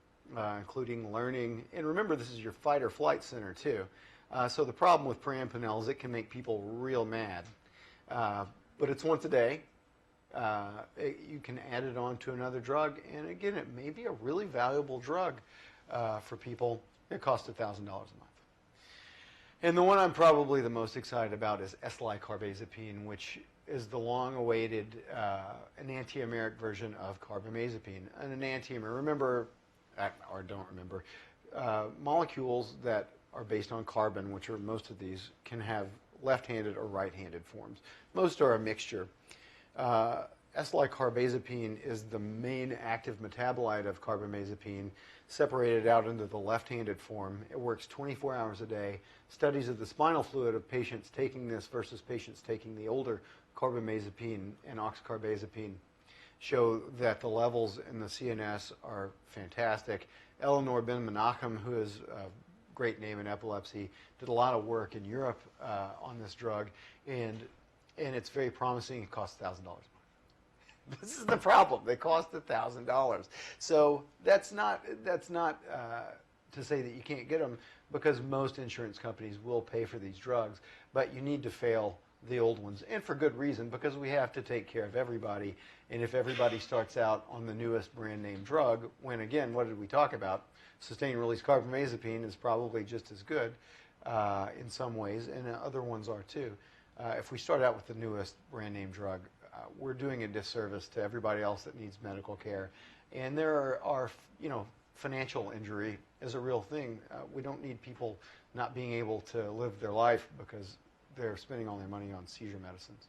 including learning. And remember, this is your fight or flight center too. So the problem with perampanel is it can make people real mad. But it's once a day. You can add it on to another drug, and again, it may be a really valuable drug for people. It costs $1,000 a month. And the one I'm probably the most excited about is S-carbazepine, which is the long-awaited enantiomeric version of carbamazepine. An enantiomer, remember, or don't remember, molecules that are based on carbon, which are most of these, can have left-handed or right-handed forms. Most are a mixture. S-carbazepine is the main active metabolite of carbamazepine, separated out into the left-handed form. It works 24 hours a day. Studies of the spinal fluid of patients taking this versus patients taking the older carbamazepine and oxcarbazepine show that the levels in the CNS are fantastic. Eleanor Ben-Menachem, who is a great name in epilepsy, did a lot of work in Europe on this drug, and it's very promising. It costs $1,000. This is the problem. They cost $1,000. So that's not to say that you can't get them, because most insurance companies will pay for these drugs, but you need to fail the old ones, and for good reason, because we have to take care of everybody. And if everybody starts out on the newest brand name drug, when again, what did we talk about? Sustained release carbamazepine is probably just as good in some ways, and other ones are too. If we start out with the newest brand name drug, we're doing a disservice to everybody else that needs medical care. And there are financial injury is a real thing. We don't need people not being able to live their life because they're spending all their money on seizure medicines.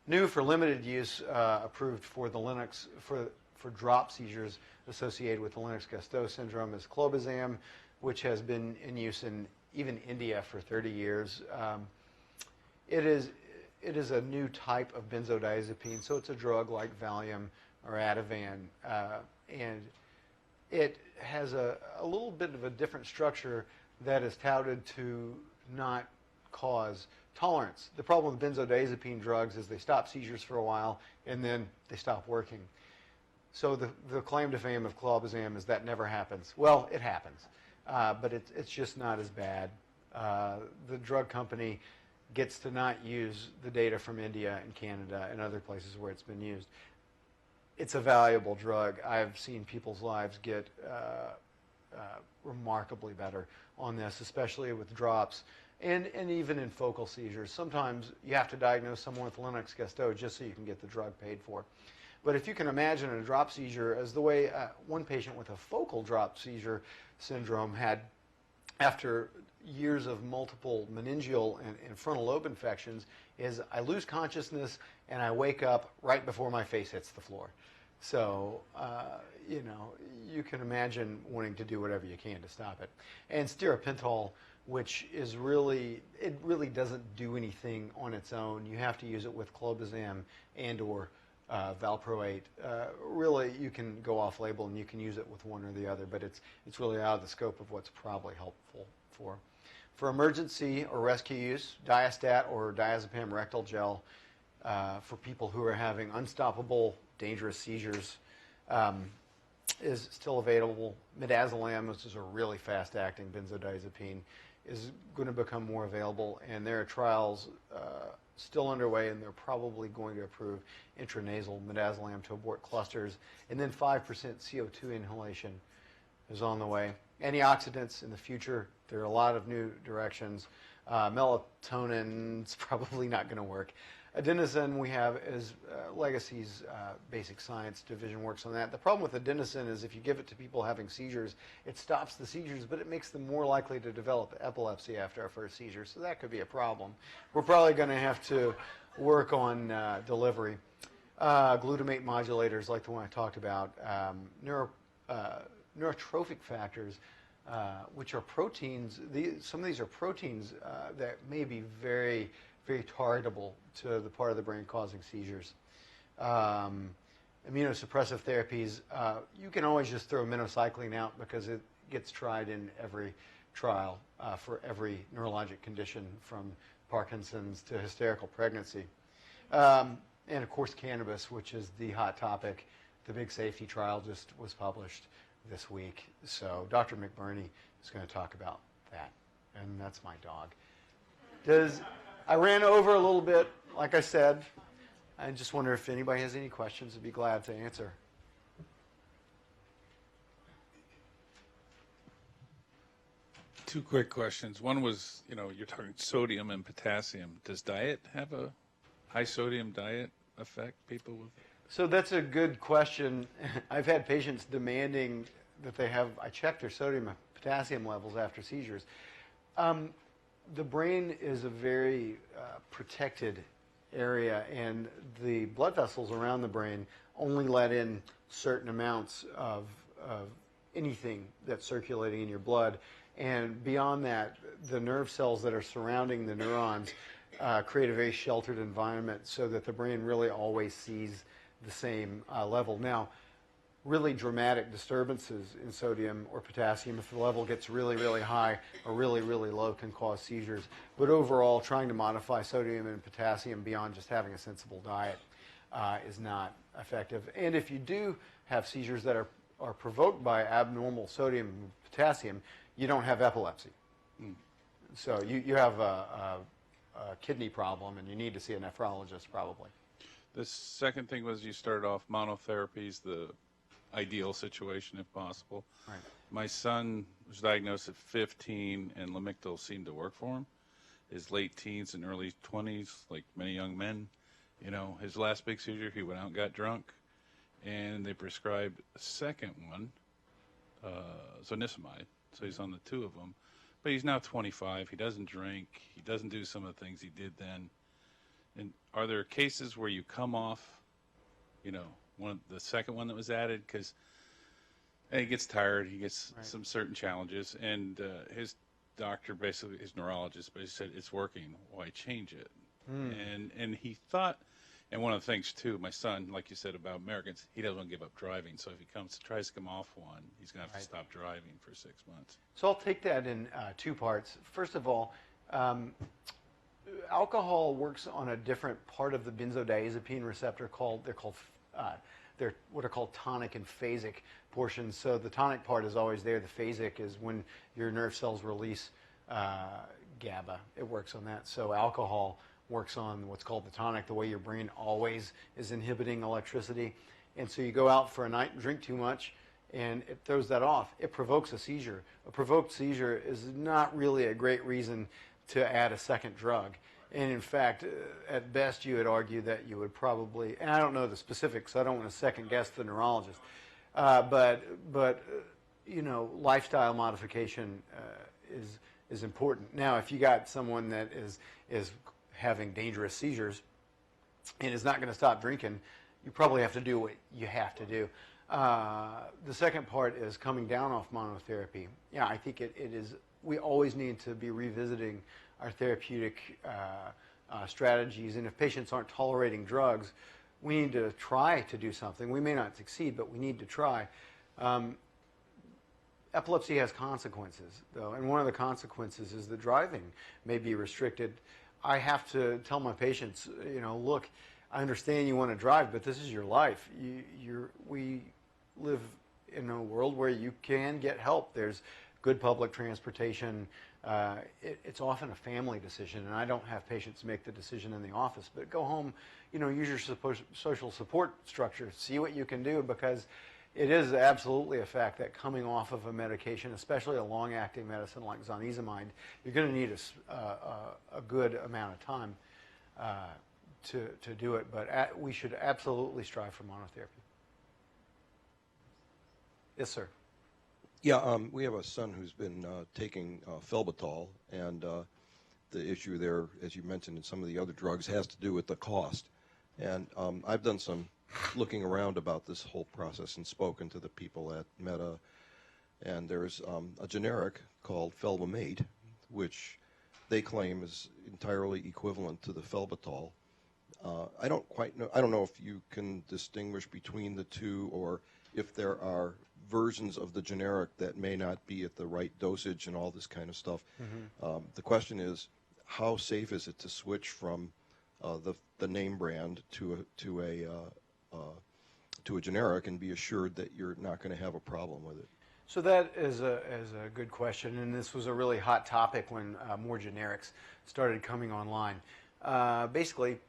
New for limited use, approved for the Lennox for drop seizures associated with the Lennox-Gastaut syndrome is clobazam, which has been in use in even India for 30 years. It is a new type of benzodiazepine, so it's a drug like Valium or Ativan, and it has a little bit of a different structure that is touted to not cause tolerance. The problem with benzodiazepine drugs is they stop seizures for a while and then they stop working. So the claim to fame of clobazam is that never happens. Well, it happens, but it's just not as bad. The drug company gets to not use the data from India and Canada and other places where it's been used. It's a valuable drug. I've seen people's lives get remarkably better on this, especially with drops and even in focal seizures. Sometimes you have to diagnose someone with Lennox-Gastaut just so you can get the drug paid for. But if you can imagine a drop seizure as the way one patient with a focal drop seizure syndrome had, after years of multiple meningeal and frontal lobe infections, is I lose consciousness and I wake up right before my face hits the floor. So, you can imagine wanting to do whatever you can to stop it. And stiripentol, which is really doesn't do anything on its own. You have to use it with clobazam and or valproate. Really, you can go off label and you can use it with one or the other, but it's really out of the scope of what's probably helpful for. For emergency or rescue use, Diastat or diazepam rectal gel for people who are having unstoppable, dangerous seizures is still available. Midazolam, which is a really fast-acting benzodiazepine, is going to become more available, and there are trials still underway, and they're probably going to approve intranasal midazolam to abort clusters. And then 5% CO2 inhalation is on the way. Antioxidants in the future, there are a lot of new directions. Melatonin's probably not going to work. Adenosine we have is Legacy's basic science division works on that. The problem with adenosine is if you give it to people having seizures, it stops the seizures, but it makes them more likely to develop epilepsy after a first seizure, so that could be a problem. We're probably going to have to work on delivery. Glutamate modulators like the one I talked about, neurotrophic factors, which are proteins. Some of these are proteins that may be very, very targetable to the part of the brain causing seizures. Immunosuppressive therapies, you can always just throw minocycline out because it gets tried in every trial for every neurologic condition from Parkinson's to hysterical pregnancy. And of course cannabis, which is the hot topic. The big safety trial just was published this week. So Dr. McBurney is going to talk about that. And that's my dog. I ran over a little bit, like I said. I just wonder if anybody has any questions. I'd be glad to answer. Two quick questions. One was, you're talking sodium and potassium. Does diet have a high sodium diet affect people with? So that's a good question. I've had patients demanding that I check their sodium and potassium levels after seizures. The brain is a very protected area, and the blood vessels around the brain only let in certain amounts of anything that's circulating in your blood. And beyond that, the nerve cells that are surrounding the neurons create a very sheltered environment so that the brain really always sees the same level. Now, really dramatic disturbances in sodium or potassium, if the level gets really, really high or really, really low, can cause seizures. But overall, trying to modify sodium and potassium beyond just having a sensible diet is not effective. And if you do have seizures that are provoked by abnormal sodium and potassium, you don't have epilepsy. So you have a kidney problem, and you need to see a nephrologist probably. The second thing was you started off monotherapies, the ideal situation if possible. Right. My son was diagnosed at 15, and Lamictal seemed to work for him. His late teens and early 20s, like many young men, his last big seizure, he went out and got drunk, and they prescribed a second one, zonisamide. So he's on the two of them. But he's now 25. He doesn't drink. He doesn't do some of the things he did then. And are there cases where you come off, the second one that was added? Because he gets tired. He gets some certain challenges. And his doctor, basically his neurologist, basically said, it's working. Why change it? And he thought, and one of the things, too, my son, like you said about Americans, he doesn't want to give up driving. So if he tries to come off one, he's going to have to stop driving for 6 months. So I'll take that in two parts. First of all, alcohol works on a different part of the benzodiazepine receptor they're what are called tonic and phasic portions. So the tonic part is always there. The phasic is when your nerve cells release GABA. It works on that. So alcohol works on what's called the tonic, the way your brain always is inhibiting electricity. And so you go out for a night and drink too much, and it throws that off. It provokes a seizure. A provoked seizure is not really a great reason to add a second drug. And in fact, at best, you would argue that you would probably, and I don't know the specifics, so I don't want to second guess the neurologist, but lifestyle modification is important. Now, if you got someone that is having dangerous seizures and is not going to stop drinking, you probably have to do what you have to do. The second part is coming down off monotherapy. Yeah, I think it is. We always need to be revisiting our therapeutic strategies, and if patients aren't tolerating drugs, we need to try to do something. We may not succeed, but we need to try. Epilepsy has consequences, though, and one of the consequences is that driving may be restricted. I have to tell my patients, look, I understand you want to drive, but this is your life. We live in a world where you can get help. There's good public transportation. It's often a family decision, and I don't have patients make the decision in the office, but go home, use your social support structure, see what you can do, because it is absolutely a fact that coming off of a medication, especially a long-acting medicine like zonisamide, you're going to need a good amount of time to do it, but we should absolutely strive for monotherapy. Yes, sir. Yeah, we have a son who's been taking Felbitol, and the issue there, as you mentioned in some of the other drugs, has to do with the cost. And I've done some looking around about this whole process and spoken to the people at Meta, and there's a generic called Felbamate, which they claim is entirely equivalent to the Felbitol. I don't quite know. I don't know if you can distinguish between the two, or if there are versions of the generic that may not be at the right dosage and all this kind of stuff. Mm-hmm. The question is, how safe is it to switch from the name brand to a generic and be assured that you're not going to have a problem with it? So that is a good question, and this was a really hot topic when more generics started coming online. Basically,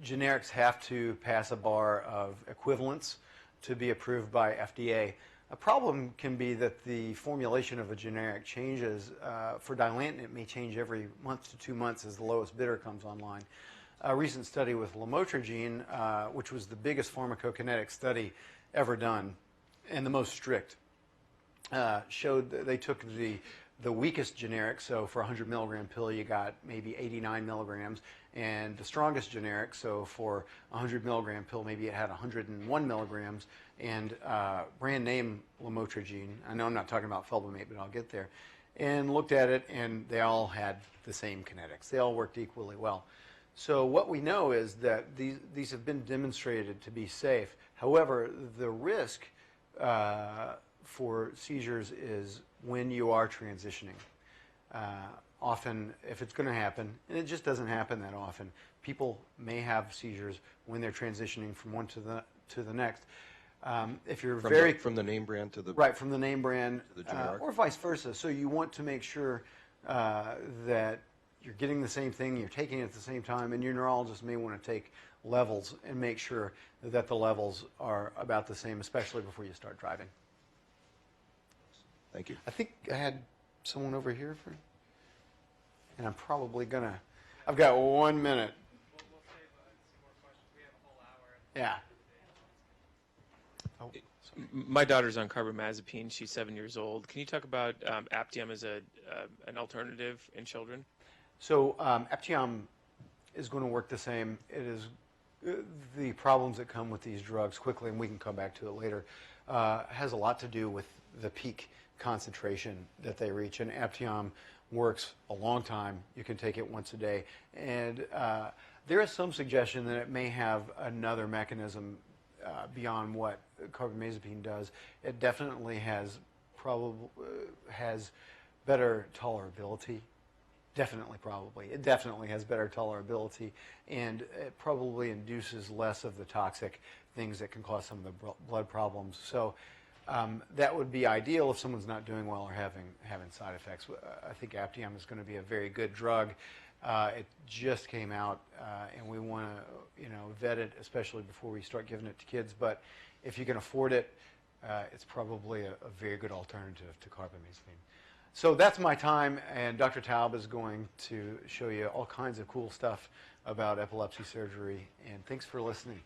generics have to pass a bar of equivalence to be approved by FDA. A problem can be that the formulation of a generic changes. For Dilantin, it may change every month to 2 months as the lowest bidder comes online. A recent study with lamotrigine, which was the biggest pharmacokinetic study ever done and the most strict, showed that they took the the weakest generic, so for a 100 milligram pill, you got maybe 89 milligrams, and the strongest generic, so for a 100 milligram pill, maybe it had 101 milligrams, and brand name lamotrigine. I know I'm not talking about felbamate, but I'll get there. And looked at it, and they all had the same kinetics. They all worked equally well. So what we know is that these have been demonstrated to be safe. However, the risk for seizures is when you are transitioning. Often, if it's going to happen, and it just doesn't happen that often, people may have seizures when they're transitioning from one to the next. If you're from the name brand to the right from the name brand to the generic, or vice versa, so you want to make sure that you're getting the same thing, you're taking it at the same time, and your neurologist may want to take levels and make sure that the levels are about the same, especially before you start driving. Thank you. I think I had someone over here for, and I'm probably gonna. I've got 1 minute. We'll save some more questions. We have a whole hour. Yeah. Oh, sorry. My daughter's on carbamazepine. She's 7 years old. Can you talk about Aptiom as an alternative in children? So Aptiom is going to work the same. It is the problems that come with these drugs quickly, and we can come back to it later, has a lot to do with the peak concentration that they reach. And Aptiom works a long time. You can take it once a day. And there is some suggestion that it may have another mechanism beyond what carbamazepine does. It definitely has has better tolerability. Definitely, probably. It definitely has better tolerability, and it probably induces less of the toxic things that can cause some of the blood problems. So that would be ideal if someone's not doing well or having side effects. I think Aptiom is going to be a very good drug. It just came out, and we want to vet it, especially before we start giving it to kids. But if you can afford it, it's probably a very good alternative to carbamazepine. So that's my time, and Dr. Taub is going to show you all kinds of cool stuff about epilepsy surgery, and thanks for listening.